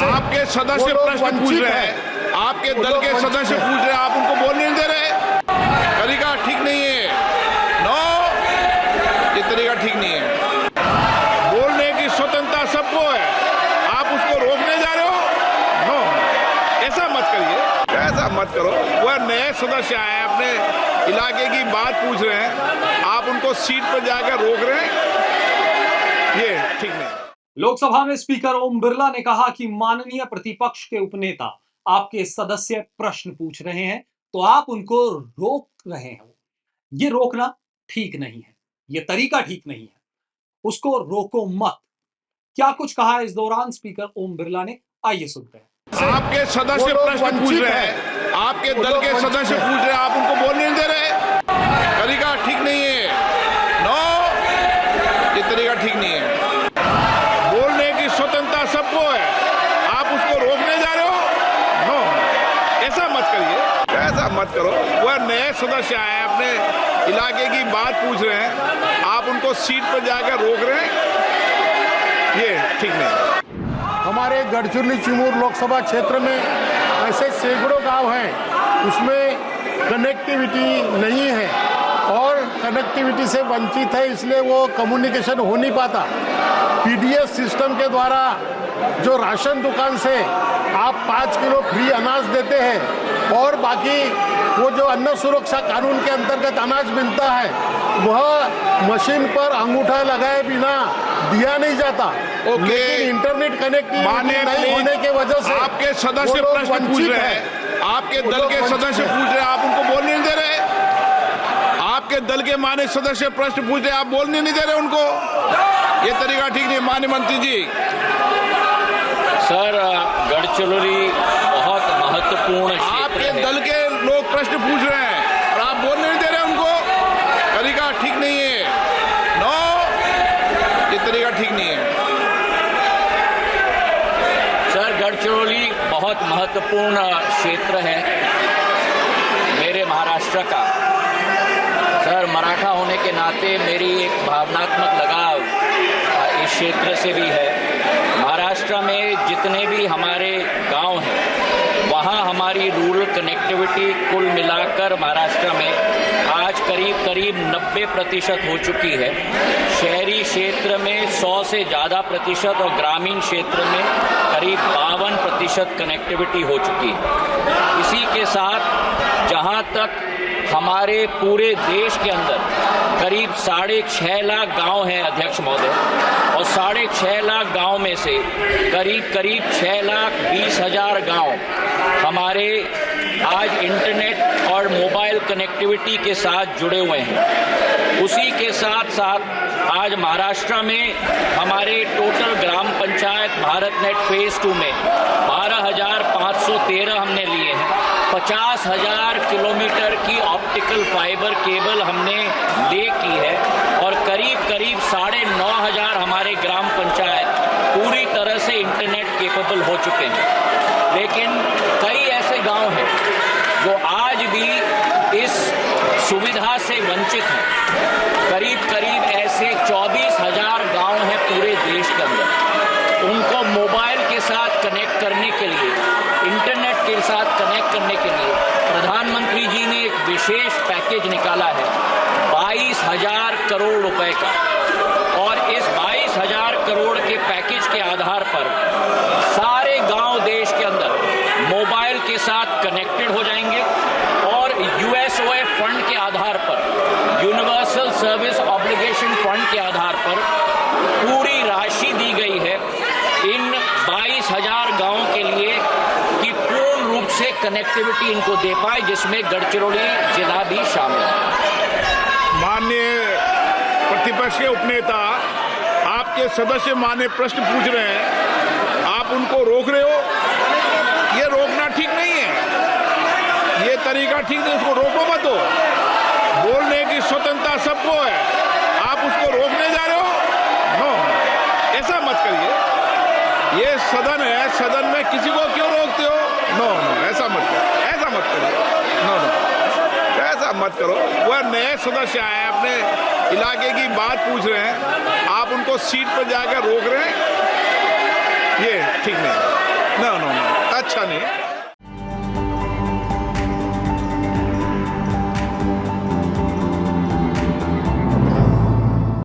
आपके सदस्य प्रश्न पूछ रहे हैं, आपके दल के सदस्य पूछ रहे हैं, आप उनको बोलने नहीं दे रहे। तरीका ठीक नहीं है। नो, ये तरीका ठीक नहीं है। बोलने की स्वतंत्रता सबको है, आप उसको रोकने जा रहे हो। नो, ऐसा मत करिए, ऐसा मत करो। वह नए सदस्य आए, अपने इलाके की बात पूछ रहे हैं, आप उनको सीट पर जाकर रोक रहे हैं, ये ठीक नहीं। लोकसभा में स्पीकर ओम बिरला ने कहा कि माननीय प्रतिपक्ष के उपनेता आपके सदस्य प्रश्न पूछ रहे हैं तो आप उनको रोक रहे हैं। ये रोकना ठीक नहीं है, ये तरीका ठीक नहीं है, उसको रोको मत। क्या कुछ कहा इस दौरान स्पीकर ओम बिरला ने, आइए सुनते हैं। आपके सदस्य प्रश्न पूछ रहे हैं, आपके दल के सदस्य पूछ रहे हैं, आप उनको बोलने नहीं दे रहे। तरीका ठीक नहीं है। नो, ये तरीका ठीक नहीं है। बोलने की स्वतंत्रता सबको है, आप उसको रोकने जा रहे हो। नो, ऐसा मत करिए, ऐसा मत करो। वह नए सदस्य आए, अपने इलाके की बात पूछ रहे हैं, आप उनको सीट पर जाकर रोक रहे हैं, ये ठीक नहीं। हमारे गढ़चिरौली चिमूर लोकसभा क्षेत्र में ऐसे सैकड़ों गांव हैं, उसमें कनेक्टिविटी नहीं है और कनेक्टिविटी से वंचित है, इसलिए वो कम्युनिकेशन हो नहीं पाता। पीडीएस सिस्टम के द्वारा जो राशन दुकान से आप 5 किलो फ्री अनाज देते हैं और बाकी वो जो अन्न सुरक्षा कानून के अंतर्गत अनाज मिलता है वह मशीन पर अंगूठा लगाए बिना दिया नहीं जाता। लेकिन इंटरनेट कनेक्टिविटी नहीं होने की वजह से आपके सदस्य प्रश्न पूछ रहे हैं, आपके दल के सदस्य पूछ रहे हैं, आप उनको बोलने नहीं दे रहे। आपके दल के माननीय सदस्य प्रश्न पूछ रहे हैं, आप बोलने नहीं दे रहे उनको, ये तरीका ठीक नहीं। माननीय मंत्री जी। सर, गढ़चिरौली बहुत महत्वपूर्ण क्षेत्र आपके है। दल के लोग प्रश्न पूछ रहे हैं और आप बोलने नहीं दे रहे उनको, तरीका ठीक नहीं है। नो, ये तरीका ठीक नहीं है। सर, गढ़चिरौली बहुत महत्वपूर्ण क्षेत्र है मेरे महाराष्ट्र का। सर, मराठा होने के नाते मेरी एक भावनात्मक लगाव इस क्षेत्र से भी है। महाराष्ट्र में जितने भी हमारे गांव हैं वहाँ हमारी रूरल कनेक्टिविटी कुल मिलाकर महाराष्ट्र में आज करीब 90% हो चुकी है। शहरी क्षेत्र में 100 से ज़्यादा प्रतिशत और ग्रामीण क्षेत्र में करीब 52% कनेक्टिविटी हो चुकी है। इसी के साथ जहाँ तक हमारे पूरे देश के अंदर करीब 6.5 लाख गांव हैं अध्यक्ष महोदय, और 6.5 लाख गांव में से करीब 6,20,000 गांव हमारे आज इंटरनेट और मोबाइल कनेक्टिविटी के साथ जुड़े हुए हैं। उसी के साथ साथ आज महाराष्ट्र में हमारे टोटल ग्राम पंचायत भारत नेट फेज 2 में 12,513 हमने लिए हैं। 50,000 किलोमीटर की ऑप्टिकल फाइबर केबल हमने ले की है और करीब 9,500 हमारे ग्राम पंचायत पूरी तरह से इंटरनेट केपेबल हो चुके हैं। लेकिन कई ऐसे गांव हैं जो आज भी इस सुविधा से वंचित हैं। करीब ऐसे 24,000 गांव हैं पूरे देश के अंदर। उनको मोबाइल के साथ कनेक्ट करने के लिए, इंटरनेट के साथ कनेक्ट करने के लिए प्रधानमंत्री जी ने एक विशेष पैकेज निकाला है 22,000 करोड़ रुपए का, और इस 22,000 करोड़ के पैकेज के आधार पर सारे गांव देश के अंदर मोबाइल के साथ कनेक्टेड हो जाएंगे और यूएसओए फंड के आधार पर, यूनिवर्सल सर्विस ऑब्लिगेशन फंड के आधार पर पूरी राशि दी गई है इन 22,000 गांव के लिए कि पूर्ण रूप से कनेक्टिविटी इनको दे पाए, जिसमें गढ़चिरौली जिला भी शामिल है। माननीय प्रतिपक्ष के उपनेता आपके सदस्य माननीय प्रश्न पूछ रहे हैं, आप उनको रोक रहे हो, ये रोकना ठीक नहीं है, ये तरीका ठीक नहीं, उसको रोको मत। हो बोलने की स्वतंत्रता सबको है, आप उसको रोकने जा रहे हो। नो, ऐसा मत करिए, ये सदन है, सदन में किसी को क्यों रोकते हो। नो, ऐसा मत करो, ऐसा मत करो। नो, ऐसा मत करो। वह नए सदस्य आए, अपने इलाके की बात पूछ रहे हैं, आप उनको सीट पर जाकर रोक रहे हैं, ये ठीक नहीं। नो नो नो, अच्छा नहीं है।